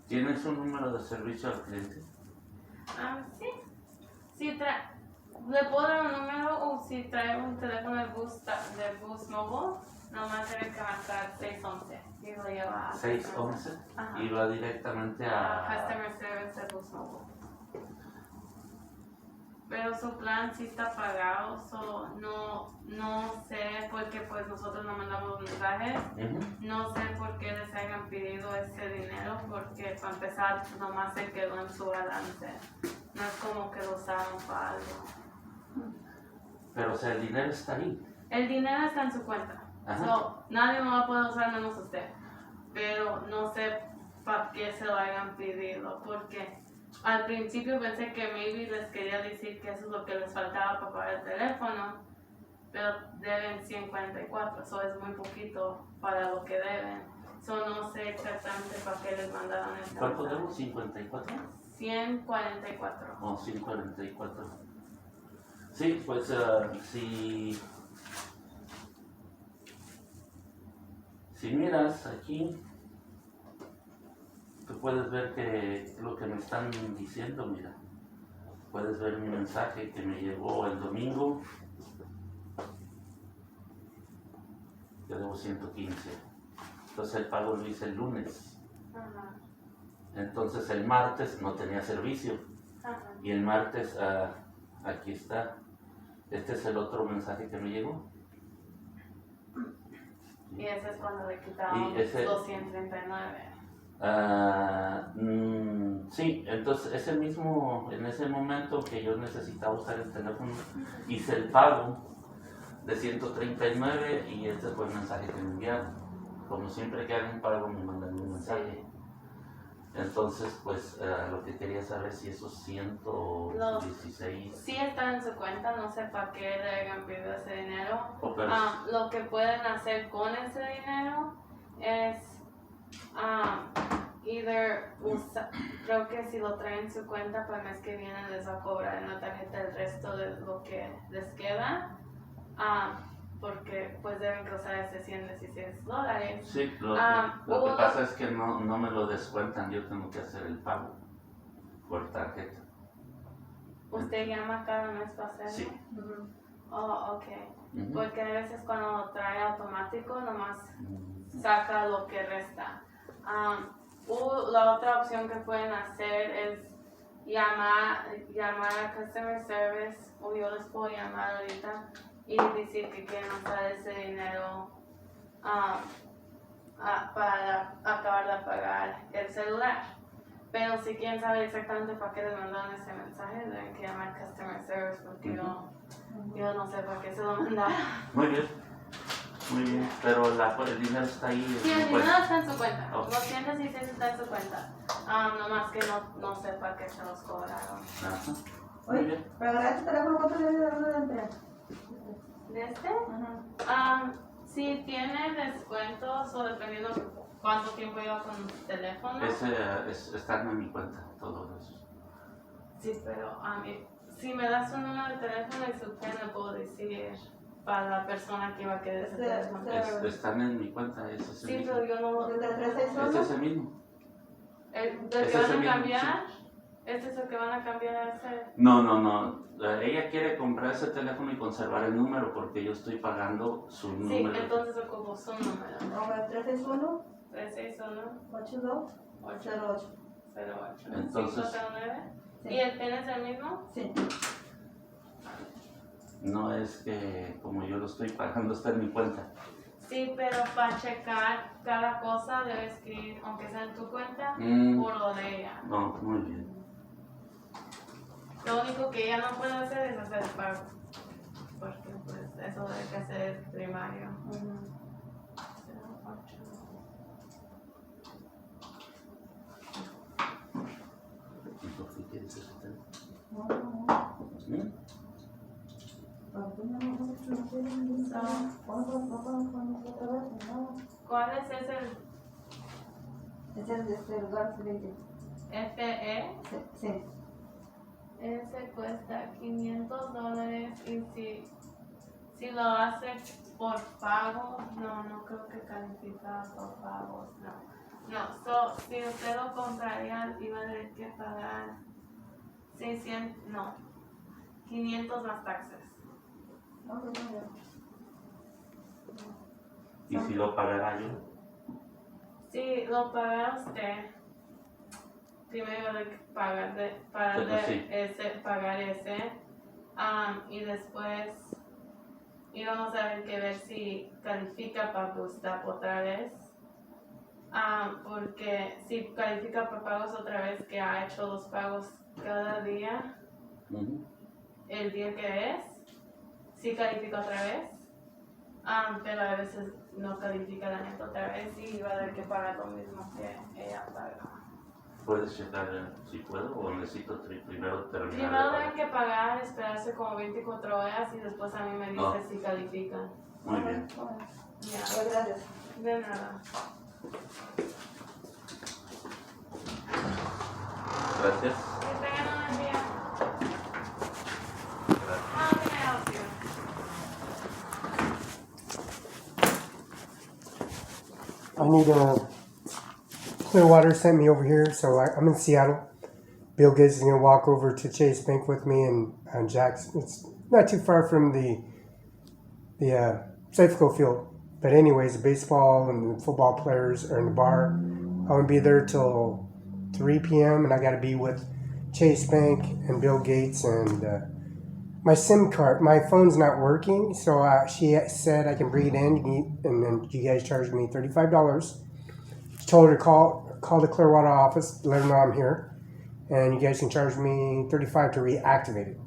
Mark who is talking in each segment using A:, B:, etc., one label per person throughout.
A: ¿Tienes un número de servicio al cliente?
B: Sí. Le puedo dar un número o si trae un teléfono de bus móvil, nomás debe que marcar 611 y lo lleva a
A: 611 y va directamente
B: a Customer Service de bus móvil. Pero su plan sí está pagado, so no sé porque pues nosotros no mandamos mensajes. No sé por qué les hayan pedido ese dinero porque para empezar nomás se quedó en su balance. No es como que lo usaron para algo.
A: Pero o sea, el dinero está ahí.
B: El dinero está en su cuenta. So, nadie lo va a poder usar menos usted. Pero no sé para qué se lo hayan pedido porque al principio pensé que maybe les quería decir que eso es lo que les faltaba para pagar el teléfono, pero deben 144, eso es muy poquito para lo que deben. So no sé exactamente para qué les mandaron el teléfono.
A: ¿Cuánto debo? ¿54?
B: 144.
A: Oh, 144. Sí, pues si miras aquí, tú puedes ver que lo que me están diciendo, mira. Puedes ver mi mensaje que me llegó el domingo. Yo debo 115. Entonces el pago lo hice el lunes. Entonces el martes no tenía servicio. Y el martes, aquí está. Este es el otro mensaje que me llegó.
B: Y ese es cuando le quitaron 239.
A: Sí, entonces en ese momento que yo necesitaba usar el teléfono, hice el pago de 139 y este fue el mensaje que me enviaron. Como siempre que hago un pago me mandan un mensaje. Entonces, pues lo que quería saber si esos 116...
B: Sí está en su cuenta, no sé para qué le hayan pedido ese dinero. Lo que pueden hacer con ese dinero es... creo que si lo traen en su cuenta para el mes que viene les va a cobrar en la tarjeta el resto de lo que les queda. Porque pues deben cruzar ese $116.
A: Sí, lo que pasa es que no me lo descuentan, yo tengo que hacer el pago por tarjeta.
B: ¿Usted llama cada mes para hacerlo?
A: Sí.
B: Oh, ok. Porque a veces cuando lo trae automático nomás saca lo que resta. La otra opción que pueden hacer es llamar a Customer Service, o yo les puedo llamar ahorita y decir que quieren usar ese dinero para acabar de pagar el celular. Pero si quieren saber exactamente para qué les mandaron ese mensaje, deben que llamar a Customer Service porque yo no sé para qué se lo mandaron.
A: Muy bien, pero el dinero está ahí.
B: Sí, el dinero está en su cuenta. Los 116 está en su cuenta. Nomás que no sé para qué se los cobraron.
A: Muy bien.
C: Para agarrar este teléfono, ¿cuánto le debe dar de entrega?
B: ¿De este? Si tiene descuentos o dependiendo cuánto tiempo lleva con el teléfono.
A: Están en mi cuenta, todo eso.
B: Sí, pero si me das un número de teléfono y su PIN le puedo decir para la persona que iba a querer ese teléfono.
A: Están en mi cuenta, ese es el mismo.
B: Sí, pero yo no...
C: ¿El de 361?
A: Ese es el mismo.
B: ¿El del que van a cambiar? Sí. ¿Este es el que van a cambiar a ese?
A: No. Ella quiere comprar ese teléfono y conservar el número porque yo estoy pagando su número.
B: Sí, entonces ocupo su número.
C: 361
B: 82
C: 08.
A: Entonces,
B: 509.
C: Sí.
B: ¿Y el PIN es el mismo?
C: Sí.
A: No es que como yo lo estoy pagando está en mi cuenta.
B: Sí, pero para checar cada cosa debes escribir, aunque sea en tu cuenta, por lo de ella.
A: No, muy bien.
B: Lo único que ella no puede hacer es hacer el pago. Porque pues eso debe que hacer primario. 08.
A: ¿Y por qué quieres ese tema?
C: No, no.
A: ¿Mm?
B: ¿Cuál es ese
C: Es el lugar siguiente.
B: FE?
C: Sí.
B: Ese cuesta $500 y si lo hace por pago, no creo que califica por pagos, no. Si usted lo compraría, iba a tener que pagar 500 más taxes.
A: ¿Y si lo pagara yo?
B: Si lo paga usted, primero hay que pagar ese, y después íbamos a ver si califica para Boostap otra vez, porque si califica para pagos otra vez, que ha hecho los pagos cada día, el día que es, si califica otra vez, pero a veces no califica la neta otra vez y va a tener que pagar lo mismo que ella paga.
A: ¿Puedes checar si puedo o necesito primero terminar?
B: Primero deben que pagar, esperarse como 24 horas y después a mí me dice si califican.
A: Muy bien.
B: Ya.
C: Gracias.
B: De nada.
A: Gracias.
B: Que tengan un buen día.
A: Gracias.
B: How can I help you?
D: I need Clearwater sent me over here, so I'm in Seattle. Bill Gates is gonna walk over to Chase Bank with me, and Jack's. It's not too far from the Safeco field. But anyways, the baseball and the football players are in the bar. I'm gonna be there till 3 p.m. and I gotta be with Chase Bank and Bill Gates and my SIM card. My phone's not working, so she said I can bring it in, and then you guys charged me $35. She told her to call the Clearwater office, let them know I'm here, and you guys can charge me $35 to reactivate it.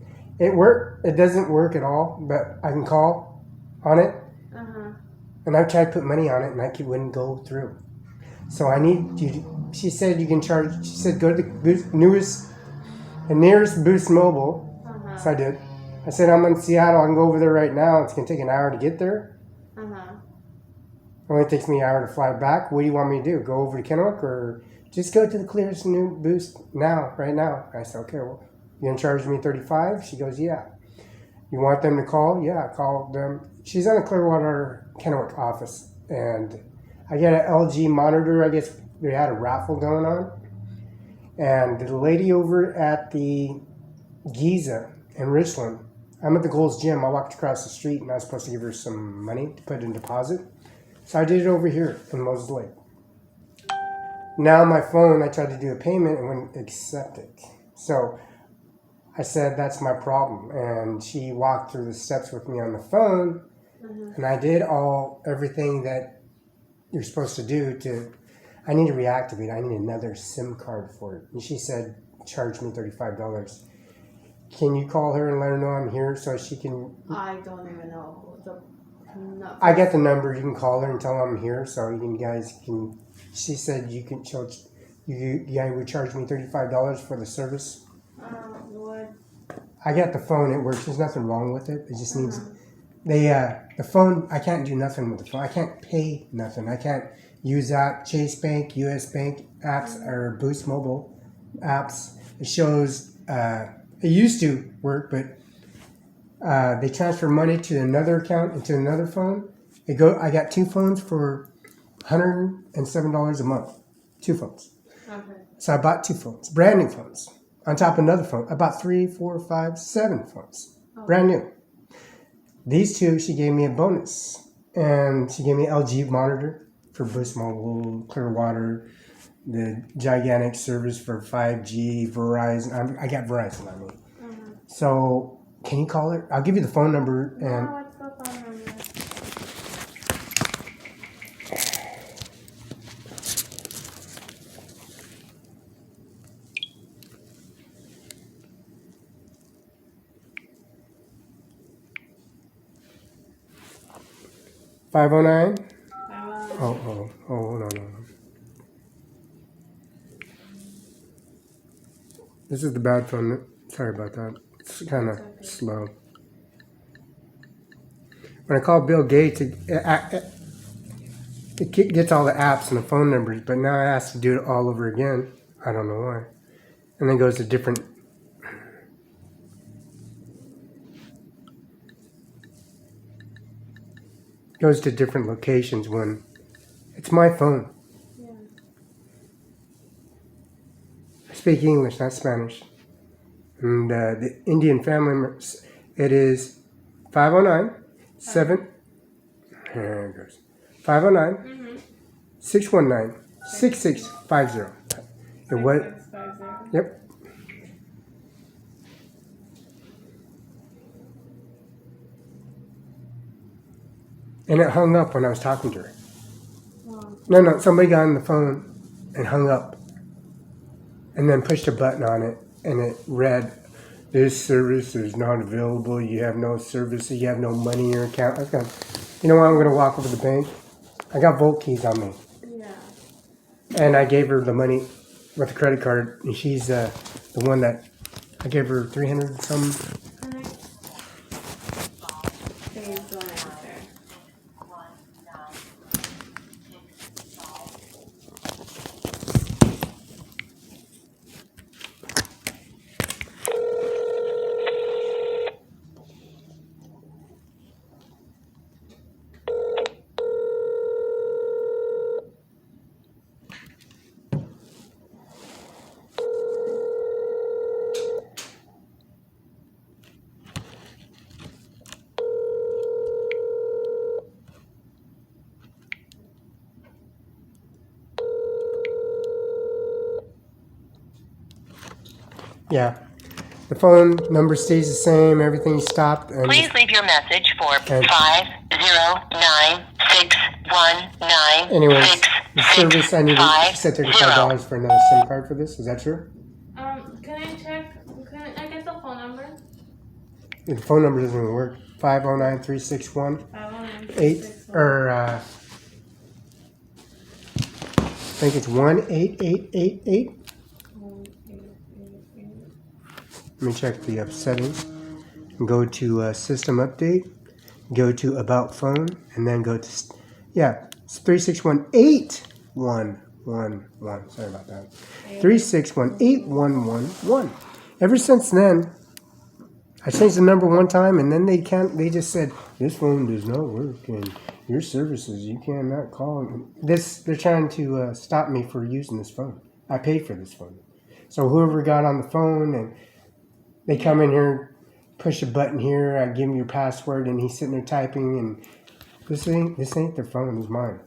D: It doesn't work at all, but I can call on it, and I tried to put money on it, and it wouldn't go through. So I need you. She said you can charge. She said go to the nearest Boost Mobile. So I did. I said I'm in Seattle. I can go over there right now. It's gonna take an hour to get there. It only takes me an hour to fly back. What do you want me to do? Go over to Kennewick or just go to the clearest new Boost now, right now? I said, okay, well, you gonna charge me $35? She goes, yeah. You want them to call? Yeah, call them. She's on the Clearwater Kennewick office, and I got an LG monitor. I guess they had a raffle going on, and the lady over at the Giza in Richland, I'm at the Gold's Gym. I walked across the street, and I was supposed to give her some money to put in deposit. So I did it over here in Moses Lake. Now my phone, I tried to do a payment and wouldn't accept it. So I said, that's my problem. And she walked through the steps with me on the phone, and I did everything that you're supposed to do I need to reactivate. I need another SIM card for it. And she said, charge me $35. Can you call her and let her know I'm here so she can...
B: I don't even know.
D: I got the number. You can call her and tell her I'm here, so you guys can. She said you can charge. You guys would charge me $35 for the service.
B: What?
D: I got the phone. It works. There's nothing wrong with it. It just needs. The phone. I can't do nothing with the phone. I can't pay nothing. I can't use that Chase Bank, US Bank apps or Boost Mobile apps. It shows. It used to work, but. They transfer money to another account into another phone. I got two phones for $107 a month. Two phones.
B: Okay.
D: So I bought two phones, brand new phones. On top of another phone, I bought 3, 4, 5, 7 phones, brand new. These two, she gave me a bonus, and she gave me an LG monitor for Boost Mobile, Clearwater, the gigantic service for 5G, Verizon. I got Verizon on me. So Can you call her? I'll give you the phone number and.
B: No, what's the phone number?
D: $509?
B: Oh.
D: No. This is the bad phone. Sorry about that. It's kind of slow. When I call Bill Gates, it gets all the apps and the phone numbers, but now I have to do it all over again. I don't know why. And then goes to different. Goes to different locations when it's my phone.
B: Yeah.
D: I speak English, not Spanish. And the Indian family members, it is 509 7. Here it goes. 509 619 6650. It was.
B: 6650.
D: Yep. And it hung up when I was talking to her.
B: Oh.
D: No, somebody got on the phone and hung up. And then pushed a button on it, and it read, "This service is not available. You have no service. You have no money in your account." I was going, you know what? I'm going to walk over to the bank. I got Volt keys on me.
B: Yeah.
D: And I gave her the money with the credit card, and she's the one that I gave her 300 some.
B: Please don't answer.
D: Yeah. The phone number stays the same. Everything stopped. And
E: Please leave your message for
D: And-
E: 509-619-665.
D: anyways, the service I needed, she said $35 for another SIM card for this. Is that true?
B: Can I check? Can I get the phone number?
D: The phone number doesn't even work. 509-361. 8 or I think it's 18888. Let me check the settings. Go to system update. Go to about phone, and then go to it's 361-8111. Sorry about that. 361-8111. Ever since then, I changed the number one time, and then they just said this phone does not work, and your services you cannot call. They're trying to stop me for using this phone. I paid for this phone, so whoever got on the phone and they come in here, push a button here, I give him your password, and he's sitting there typing, and this ain't their phone, it's mine.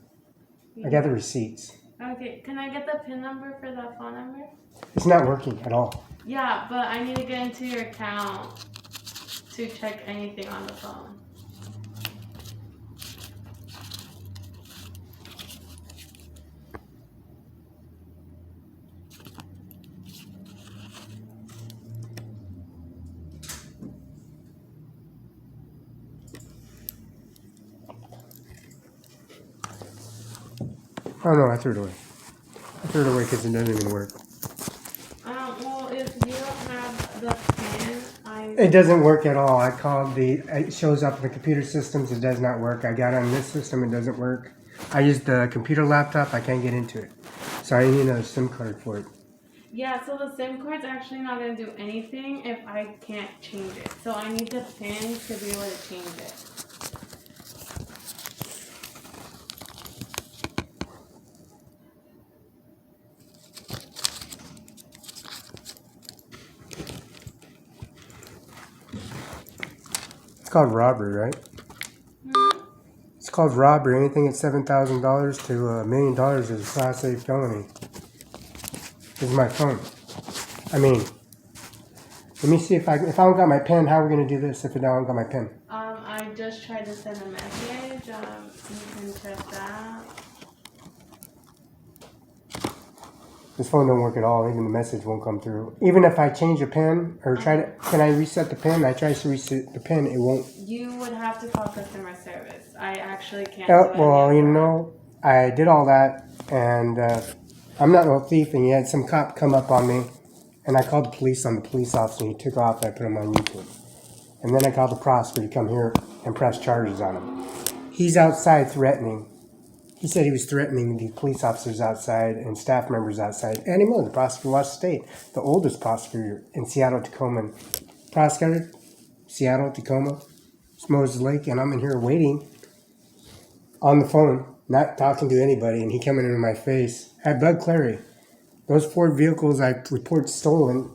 D: I got the receipts.
B: Okay, can I get the PIN number for the phone number?
D: It's not working at all.
B: Yeah, but I need to get into your account to check anything on the phone.
D: Oh no, I threw it away. I threw it away because it doesn't even work.
B: Well, if you don't have the PIN,
D: It doesn't work at all. I called it shows up in the computer systems, it does not work. I got on this system, it doesn't work. I used the computer laptop, I can't get into it. So I need another SIM card for it.
B: Yeah, so the SIM card's actually not going to do anything if I can't change it. So I need the PIN to be able to change it.
D: It's called robbery, right? It's called robbery. Anything at $7,000 to $1 million is a Class A felony. This is my phone. I mean, Let me see if I don't got my pen. How are we gonna do this if I don't got my pen?
B: I just tried to send a message. You can check that.
D: This phone don't work at all. Even the message won't come through. Even if I change a pin or can I reset the pin? I try to reset the pin. It won't.
B: You would have to call customer service. I actually can't.
D: Oh,
B: do any
D: well,
B: of
D: you
B: that.
D: know, I did all that, and I'm not no thief. And yet, some cop come up on me, and I called the police on the police officer. And he took off. And I put him on YouTube, and then I called the prosecutor to come here and press charges on him. He's outside threatening. He said he was threatening the police officers outside and staff members outside. Andy Miller, the prosecutor of Washington State, the oldest prosecutor in Seattle, Tacoma. Prosecutor, Seattle, Tacoma, Moses Lake, and I'm in here waiting on the phone, not talking to anybody, and he coming into my face. I had Bud Clary. Those 4 vehicles I report stolen,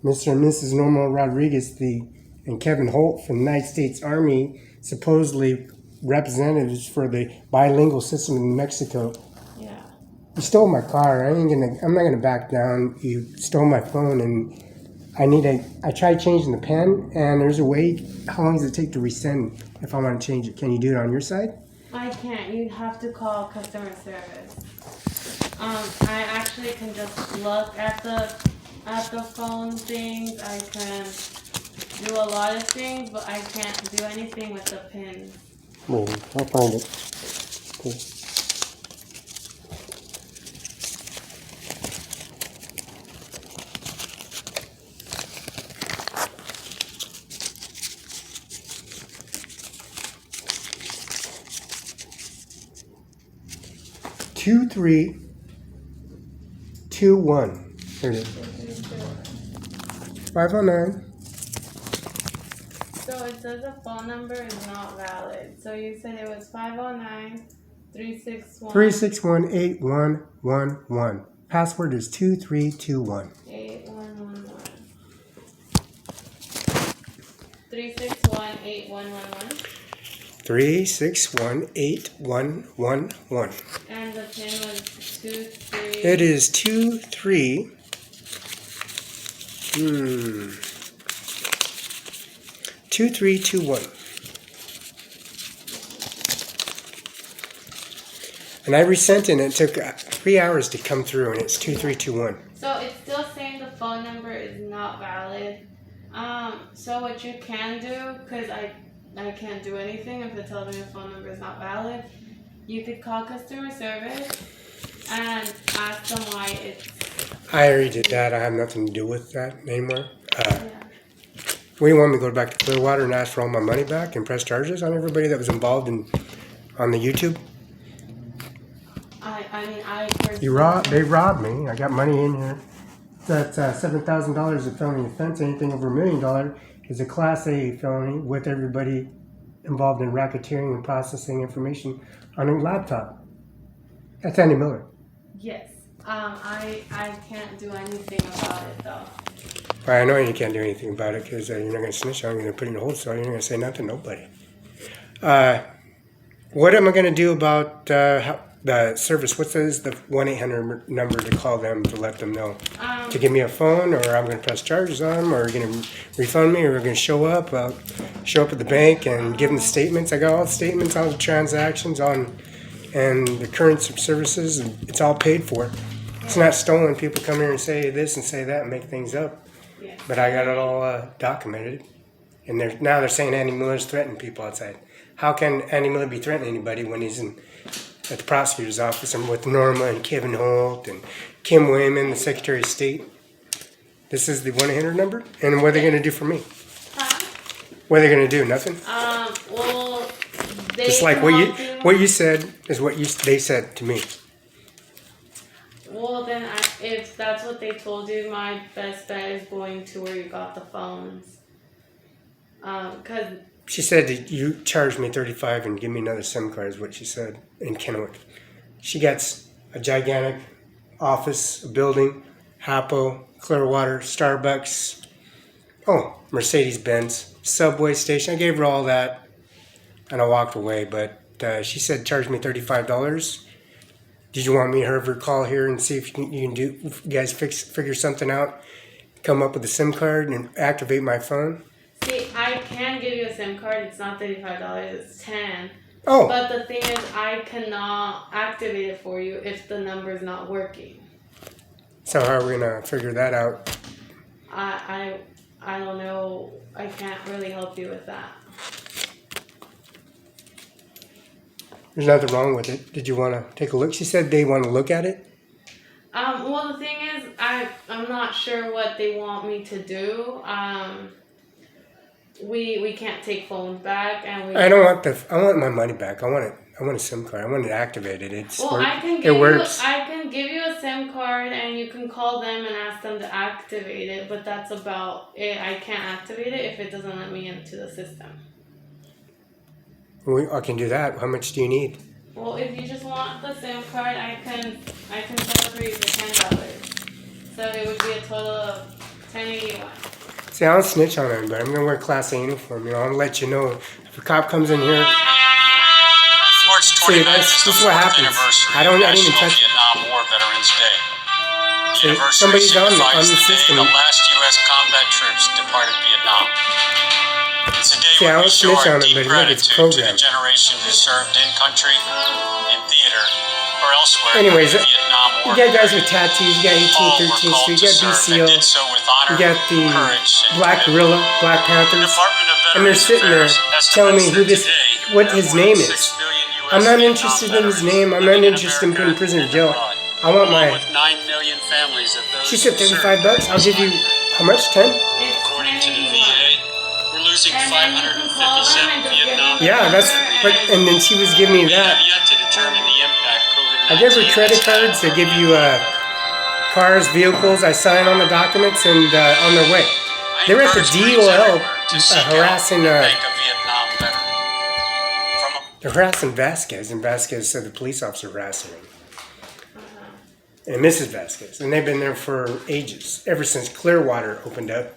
D: Mr. and Mrs. Norma Rodriguez and Kevin Holt from the United States Army, supposedly representatives for the bilingual system in New Mexico.
B: Yeah.
D: You stole my car. I'm not gonna back down. You stole my phone, and I tried changing the pen, and there's a way. How long does it take to resend if I want to change it? Can you do it on your side?
B: I can't. You'd have to call customer service. I actually can just look at the phone things. I can do a lot of things, but I can't do anything with the pins.
D: Wait, I'll find it. Okay. Two, 3, 2, 1. There it is. 509.
B: So it says the phone number is not valid. So you said it was 509-361.
D: 361-8111. Password is 2321.
B: 8111. 361-8111.
D: 361-8111.
B: And the pin was 23.
D: It is 23. 2321. And I resent it, and it took 3 hours to come through, and it's 2321.
B: So it's still saying the phone number is not valid. So what you can do, because I can't do anything if it tells me the phone number is not valid, you could call customer service and ask them why it's...
D: I already did that. I have nothing to do with that anymore.
B: Yeah.
D: We want me to go back to Clearwater and ask for all my money back and press charges on everybody that was involved on the YouTube.
B: I personally...
D: They robbed me. I got money in here. That's $7,000 of felony offense. Anything over $1 million is a Class A felony with everybody involved in racketeering and processing information on a laptop. That's Andy Miller.
B: Yes. I can't do anything about it though.
D: I know you can't do anything about it because you're not going to snitch on. You're going to put it in a hold cell. You're not going to say nothing to nobody. What am I going to do about the service? What is the 1-800 number to call them to let them know? To give me a phone, or I'm going to press charges on them, or are you going to refund me, or we're going to show up at the bank and give them the statements. I got all the statements, all the transactions and the current services, and it's all paid for. It's not stolen. People come here and say this and say that and make things up.
B: Yes.
D: But I got it all documented. And now they're saying Andy Miller's threatening people outside. How can Andy Miller be threatening anybody when he's at the prosecutor's office and with Norma and Kevin Holt and Kim Wayman, the Secretary of State? This is the 1-800 number? And what are they going to do for me?
B: Huh?
D: What are they going to do? Nothing?
B: Well, they
D: Just like
B: can help
D: what
B: you.
D: you said is what they said to me.
B: Well, then, if that's what they told you, my best bet is going to where you got the phones. Cause
D: She said that you charged me $35 and give me another SIM card is what she said in Kennewick. She gets a gigantic office, a building, Hapo, Clearwater, Starbucks, Mercedes-Benz, subway station. I gave her all that and I walked away, but she said charge me $35. Did you want me to have her call here and see if you guys figure something out come up with a SIM card and activate my phone?
B: See, I can give you a SIM card. It's not $35. It's $10.
D: Oh,
B: But the thing is, I cannot activate it for you if the number is not working.
D: so how are we gonna figure that out?
B: I don't know. I can't really help you with that.
D: There's nothing wrong with it. Did you want to take a look? She said they want to look at it.
B: Well, the thing is, I'm not sure what they want me to do. We can't take phones back, and we.
D: I don't want I want my money back. I want it. I want a SIM card. I want it activated.
B: Well, I can
D: it
B: give
D: works.
B: I can give you a SIM card, and you can call them and ask them to activate it. But that's about it. I can't activate it if it doesn't let me into the system.
D: I can do that. How much do you need?
B: Well, if you just want the SIM card, I can set up for you for $10. So it would be a total of $10.81.
D: See, I don't snitch on anybody. I'm gonna wear Class A uniform. You know, I'm gonna let you know if a cop comes in here. See, this is what happens. I didn't even touch it.
F: Vietnam War Veterans Day.
D: See,
F: University
D: somebody's on the
F: signifies the day
D: system.
F: the last U.S. combat troops departed Vietnam. It's a day
D: See, I
F: when we
D: don't
F: show
D: snitch
F: our
D: on it,
F: deep
D: but look, it's
F: gratitude to the
D: programmed.
F: generation who served in country, in theater, or elsewhere.
D: Anyways,
F: in the Vietnam War.
D: you got guys with tattoos. You got 18th, 13th Street. You got BCO.
F: Did so with honor,
D: You got the
F: courage, and
D: Black
F: commitment.
D: Gorilla, Black Panthers.
F: Department of
D: And they're
F: Veterans
D: sitting there
F: Affairs
D: telling me
F: estimates
D: who
F: that
D: this,
F: today
D: what
F: there
D: his
F: are more
D: name
F: than
D: is.
F: 6 million US
D: I'm not
F: Vietnam
D: interested in his
F: veterans
D: name. I'm
F: living
D: not
F: in
D: interested in
F: America
D: putting prison in
F: and
D: jail.
F: abroad.
D: I want
F: Along
D: my.
F: with 9 million families of those
D: She said
F: who served
D: $35. I'll give you how much? 10?
B: It's
F: According to the
B: $10.81.
F: VA, we're losing
B: And then you can call them and just
F: 557
B: give
F: Vietnam.
B: them
D: Yeah, that's. But and then she was giving me
F: We have
D: that.
F: yet to determine the impact COVID-19
D: I give her credit
F: has had
D: cards. They
F: on
D: give you cars, vehicles. I sign on the documents and on their way.
F: I
D: They were at the
F: encourage Marines
D: DOL
F: everywhere to seek out
D: harassing.
F: and thank a Vietnam veteran. From a
D: They're harassing Vasquez, and Vasquez said the police officer harassing him. And Mrs. Vasquez. And they've been there for ages, ever since Clearwater opened up.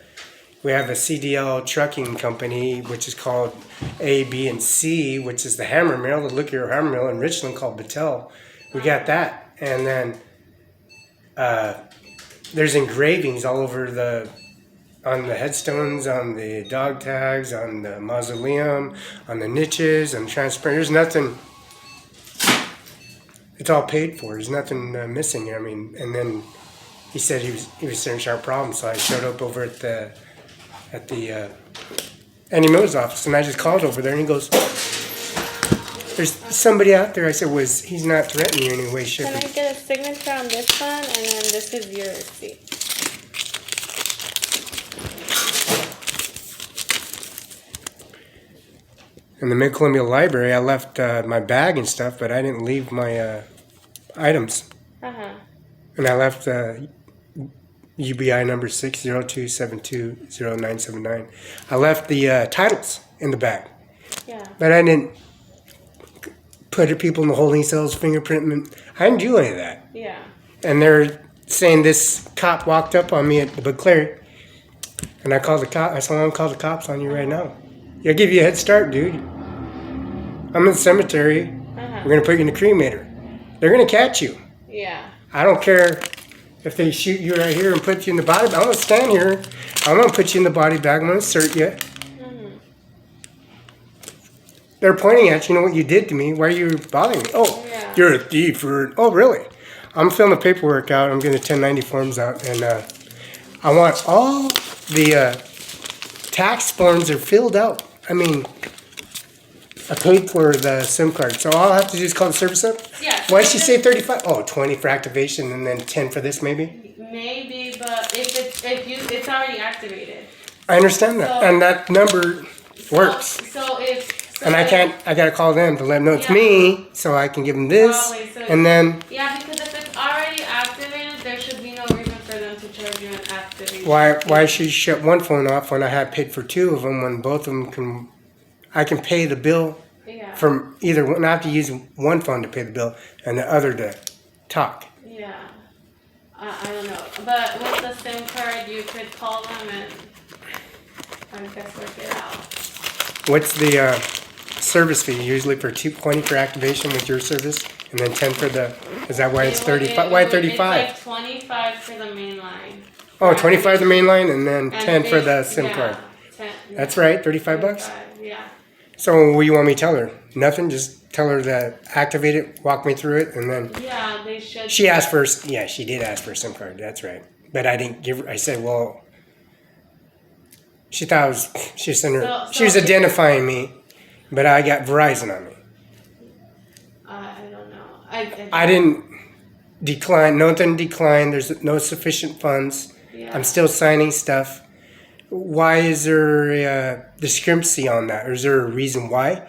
D: We have a CDL trucking company, which is called A, B, and C, which is the hammer mill, the Look Your Hammer Mill in Richland called Battelle. We got that. And then there's engravings all over on the headstones, on the dog tags, on the mausoleum, on the niches, and transparent. There's nothing. It's all paid for. There's nothing missing. I mean, and then he said he was searching our problem, so I showed up over at the Andy Miller's office, and I just called over there, and he goes, "There's somebody out there." I said, he's not threatening you in any way, shape,
B: Can
D: or
B: I get a signature on this one, and then this is your receipt?
D: In the Mid-Columbia Library, I left my bag and stuff, but I didn't leave my items. And I left UBI number 602720979. I left the titles in the bag,
B: Yeah.
D: but I didn't put people in the holding cells, fingerprint. I didn't do any of that.
B: Yeah.
D: And they're saying this cop walked up on me at the Baclair, and I called the cop. I said, "I'm gonna call the cops on you right now. I'll give you a head start, dude. I'm in the cemetery. We're gonna put you in the cremator. They're gonna catch you.
B: Yeah.
D: I don't care if they shoot you right here and put you in the body bag. I'm gonna stand here. I'm gonna put you in the body bag. I'm gonna insert you." They're pointing at you. You know what you did to me? Why are you bothering me? Oh,
B: Yeah.
D: you're a thief. Oh, really? I'm filling the paperwork out. I'm getting the 1090 forms out, and I want all the tax forms are filled out. I mean, I paid for the SIM card, so all I have to do is call the service up.
B: Yeah.
D: Why did she say 35? Oh, 20 for activation, and then 10 for this, maybe.
B: Maybe, but if it's already activated.
D: I understand that,
B: So-
D: and that number works.
B: So if. So
D: And I
B: if-
D: can't. I gotta call them to let them know it's
B: Yeah.
D: me, so I can give them this,
B: Probably, so-
D: and then
B: Yeah, because if it's already activated, there should be no reason for them to charge you an activation.
D: why should she shut one phone off when I had paid for two of them when both of them can? I can pay the bill
B: Yeah.
D: from either one. I have to use one phone to pay the bill and the other to talk.
B: Yeah. I don't know. But with the SIM card, you could call them and I guess work it out.
D: What's the service fee usually for 20 for activation with your service, and then 10 for the? Is that why it's 35? Why 35?
B: It's like 25 for the main line.
D: Oh, 25 the main line and then
B: And
D: 10 for the
B: fif-
D: SIM
B: yeah,
D: card.
B: 10,
D: That's right, 35 bucks?
B: 35, yeah.
D: So what do you want me to tell her? Nothing? Just tell her to activate it, walk me through it, and then...
B: Yeah, they should.
D: She asked for... Yeah, she did ask for a SIM card. That's right. But I didn't give her... I said, well... She thought I was... She was, sending her, she was identifying me, but I got Verizon on me.
B: I don't know.
D: I didn't decline. Nothing declined. There's no sufficient funds.
B: Yeah.
D: I'm still signing stuff. Why is there a discrepancy on that? Or is there a reason why?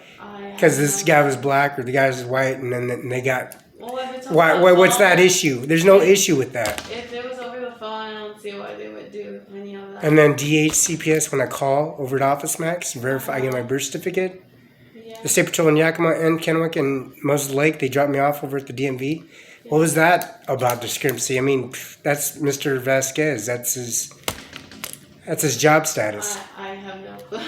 D: Because this guy was black or the guy was white, and then they got...
B: Well, if it's
D: Why?
B: over the
D: What's
B: phone-
D: that issue? There's no issue with that.
B: If it was over the phone, I don't see why they would do any of that.
D: And then DHCPS, when I call over to Office Max, verify I get my birth certificate.
B: Yeah.
D: The State Patrol in Yakima and Kennewick and Moses Lake, they dropped me off over at the DMV. What was that about discrepancy? I mean, that's Mr. Vasquez. That's his job status.
B: I have no clue.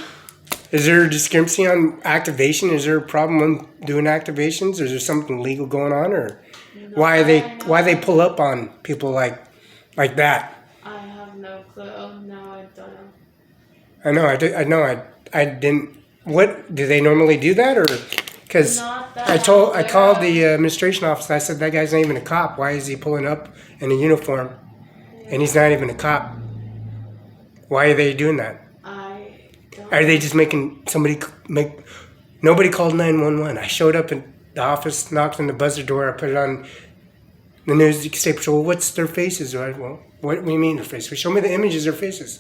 D: Is there a discrepancy on activation? Is there a problem when doing activations? Is there something legal going on, or why they pull up on people like that?
B: I have no clue. No, I don't know.
D: I know. I didn't. What do they normally do that, or because
B: Not that
D: I
B: I'm
D: called
B: aware
D: the administration office. I said that guy's not even a cop. Why is he pulling up in a uniform, and he's not even a cop? Why are they doing that?
B: I don't.
D: Are they just making somebody make? Nobody called 911. I showed up in the office, knocked on the buzzer door. I put it on the news. State Patrol. What's their faces? Well, what do you mean their faces? Well, show me the images of their faces.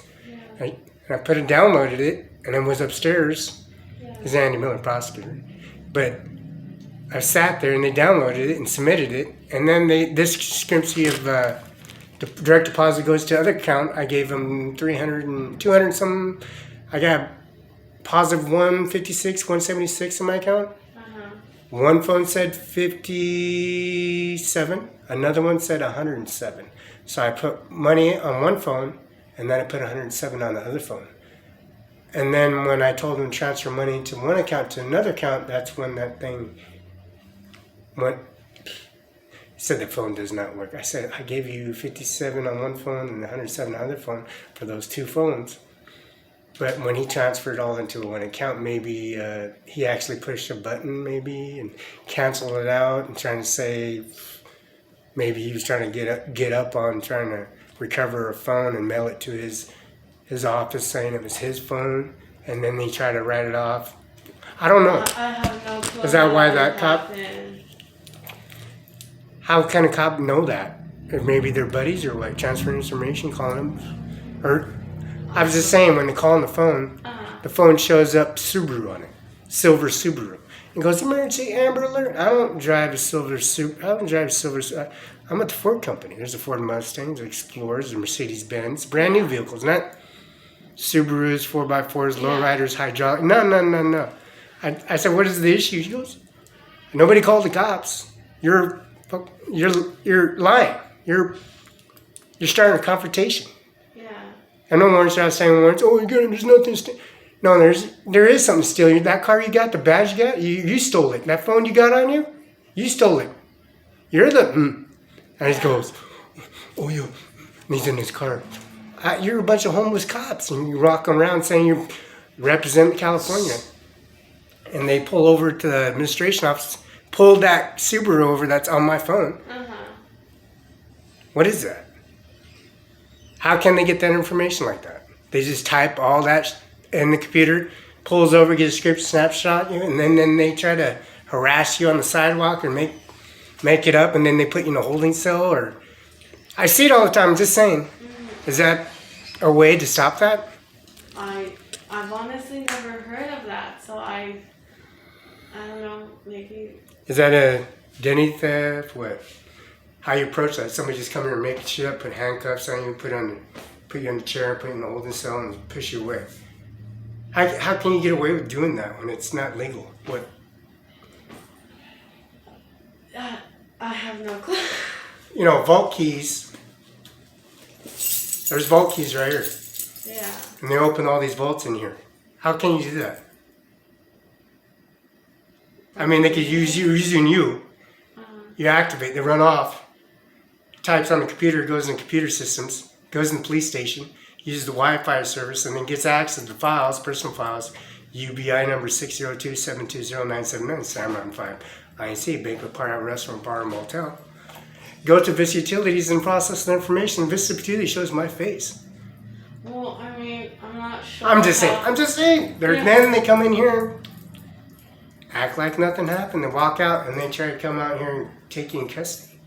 B: Yeah.
D: I put it, downloaded it, and then was upstairs.
B: Yeah.
D: Is Andy Miller, prosecutor. But I sat there and they downloaded it and submitted it, and then this discrepancy of the direct deposit goes to other account. I gave them 300 and 200 some. I got positive 156, 176 in my account. One phone said 57, another one said 107. So I put money on one phone, and then I put 107 on the other phone. And then when I told them to transfer money to one account to another account, that's when that thing went. Said the phone does not work. I said, I gave you 57 on one phone and 107 on the other phone for those two phones. But when he transferred all into one account, maybe he actually pushed a button maybe and canceled it out and trying to say maybe he was trying to get up on trying to recover a phone and mail it to his office saying it was his phone, and then they try to write it off. I don't know.
B: I have no clue.
D: Is that why
B: how
D: that
B: it
D: cop-
B: happened.
D: How can a cop know that? Or maybe they're buddies or what? Transferring information, calling them? Or I was just saying, when they call on the phone shows up Subaru on it. Silver Subaru. It goes, emergency Amber Alert. I don't drive a silver Subaru. I don't drive a silver Subaru. I'm at the Ford company. There's a Ford Mustang, there's Explorers, there's Mercedes Benz. Brand new vehicles, not Subarus, 4x4s, lowriders, hydraulic. No. I said, what is the issue? He goes, nobody called the cops. You're lying. You're starting a confrontation.
B: Yeah.
D: I know Lawrence was saying, oh, there's nothing. No, there is something to steal. That car you got, the badge you got, you stole it. That phone you got on you, you stole it. You're the. And he goes, oh, yeah. And he's in his car. You're a bunch of homeless cops, and you rock around saying you represent California. And they pull over to the administration office, pull that Subaru over that's on my phone. What is that? How can they get that information like that? They just type all that in the computer, pulls over, get a script, snapshot you, and then they try to harass you on the sidewalk or make it up, and then they put you in a holding cell. Or I see it all the time. I'm just saying, is that a way to stop that?
B: I've honestly never heard of that, so I don't know, maybe.
D: Is that a identity theft? What? How you approach that? Somebody just come here and make shit up, put handcuffs on you, put you on the chair, put you in the holding cell, and push you away. How can you get away with doing that when it's not legal? What?
B: I have no clue.
D: You know, vault keys. There's vault keys right here.
B: Yeah.
D: And they open all these vaults in here. How can you do that? I mean, they could use you, using you. You activate, they run off. Types on the computer, goes in computer systems, goes in the police station, uses the Wi-Fi service, and then gets access to files, personal files, UBI number 602-720-979, San Mountain 5, INC, banquet, party, restaurant, bar, motel. Go to Vista Utilities and process the information. Vista Utilities shows my face.
B: Well, I mean, I'm not sure.
D: I'm just saying.
B: Yeah.
D: Then they come in here, act like nothing happened, and walk out, and then try to come out here and take you in custody.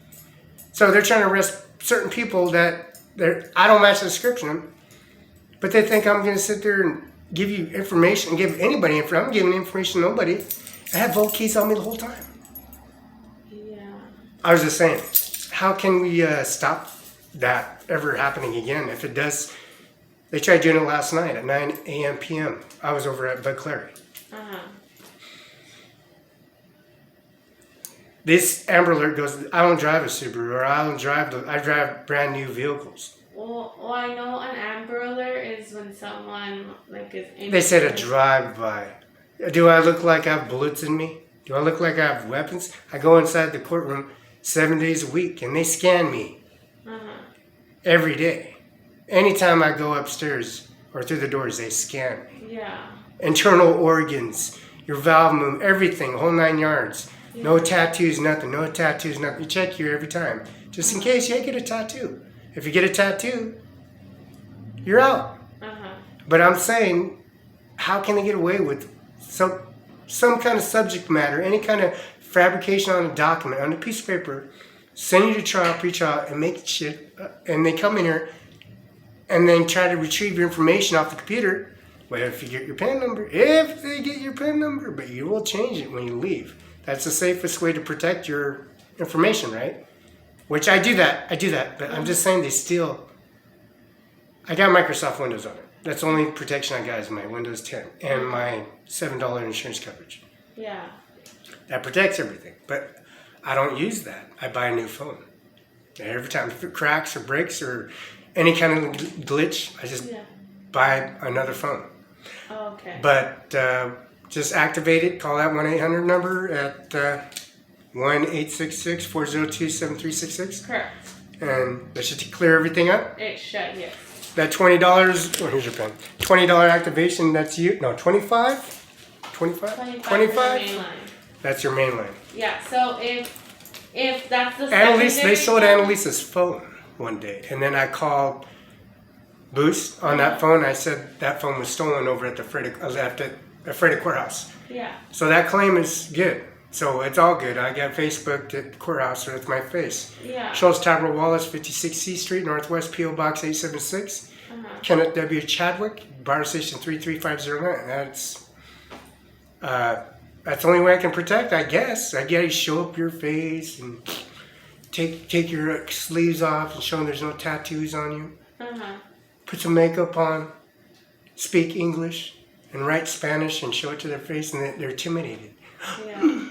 D: So they're trying to arrest certain people that I don't match the description, but they think I'm going to sit there and give you information, give anybody information. I'm giving information to nobody. I have vault keys on me the whole time.
B: Yeah.
D: I was just saying, how can we stop that ever happening again? If it does, they tried doing it last night at 9 a.m. p.m. I was over at Bud Clary. This Amber Alert goes, I don't drive a Subaru, or I drive brand new vehicles.
B: Well, I know an Amber Alert is when someone like is in.
D: They said a drive-by. Do I look like I have bullets in me? Do I look like I have weapons? I go inside the courtroom 7 days a week, and they scan me every day. Anytime I go upstairs or through the doors, they scan me.
B: Yeah.
D: Internal organs, your valve movement, everything, whole 9 yards.
B: Yeah.
D: No tattoos, nothing. No tattoos, nothing. You check here every time, just in case you get a tattoo. If you get a tattoo, you're out. But I'm saying, how can they get away with some kind of subject matter, any kind of fabrication on a document, on a piece of paper, send you to trial, pre-trial, and make shit, and they come in here and then try to retrieve your information off the computer. Well, if you get your PIN number, if they get your PIN number, but you will change it when you leave. That's the safest way to protect your information, right? Which I do that, but I'm just saying they still, I got Microsoft Windows on it. That's the only protection I got is my Windows 10 and my $7 insurance coverage.
B: Yeah.
D: That protects everything, but I don't use that. I buy a new phone. And every time if it cracks or breaks or any kind of glitch, I just buy another phone.
B: Oh, okay.
D: But just activate it, call that 1-800 number at 1-866-402-7366.
B: Correct.
D: And that should clear everything up.
B: It should, yes.
D: That $20, oh, here's your pen. $20 activation, that's you. No, 25? 25?
B: 25?
D: That's your main line.
B: Yeah, so if that's the
D: Annalise, they sold
B: phone,
D: Annalise's phone one day. And then I called Boost on that phone. I said that phone was stolen over at the Freda courthouse.
B: Yeah.
D: So that claim is good. So it's all good. I got Facebooked at the courthouse with my face.
B: Yeah.
D: Shows Tabra Wallace, 56 C Street, Northwest, P.O. Box 876. Kenneth W. Chadwick, Bar Station 33509. That's the only way I can protect, I guess. I gotta show up your face and take your sleeves off and show them there's no tattoos on you. Put some makeup on, speak English, and write Spanish and show it to their face, and they're intimidated.
B: Yeah.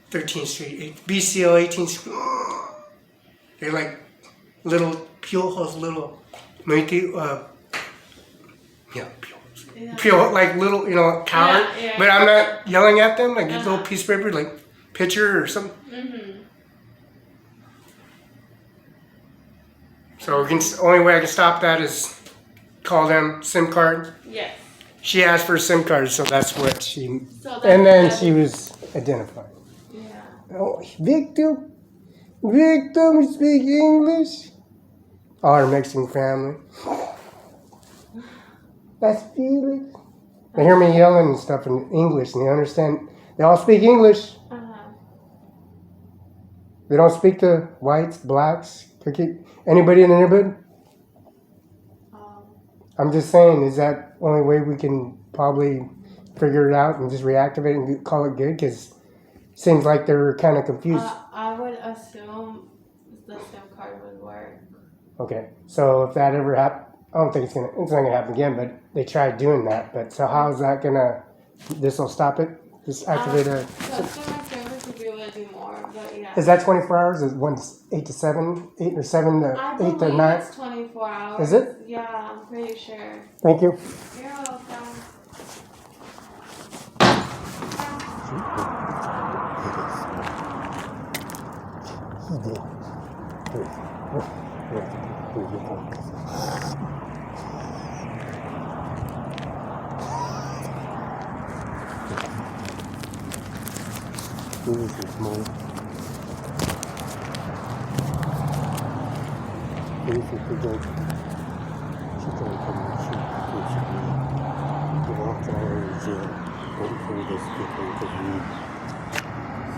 D: 13th Street, BCO 18th Street. They're like little piojos, little, piojos. Pure, like little, coward.
B: Yeah.
D: But I'm not yelling at them, like a little piece of paper, like picture or something. So only way I can stop that is call them SIM card.
B: Yes.
D: She asked for a SIM card, so that's what she.
B: So
D: And then she was identified.
B: Yeah.
D: Oh, Victim, you speak English? Our Mexican family. That's Felix. They hear me yelling and stuff in English, and they understand. They all speak English. They don't speak to whites, blacks, anybody in the neighborhood. I'm just saying, is that the only way we can probably figure it out and just reactivate it and call it good? Because it seems like they're kind of confused.
B: I would assume the SIM card would work.
D: Okay, so if that ever happened, I don't think it's not gonna happen again. But they tried doing that. But so how is that gonna? This will stop it. Just activate a.
B: Customer service would be able to do more, but yeah.
D: Is that 24 hours? Is one's 8 to 7, 8 or 7 to
B: I
D: 8 to
B: believe
D: 9?
B: it's 24 hours.
D: Is it?
B: Yeah, I'm pretty sure.
D: Thank you.
B: You're welcome.
D: He did. This is small. This is the dog. She can't come and shoot. She walked all over the jail. Waiting for this people to read.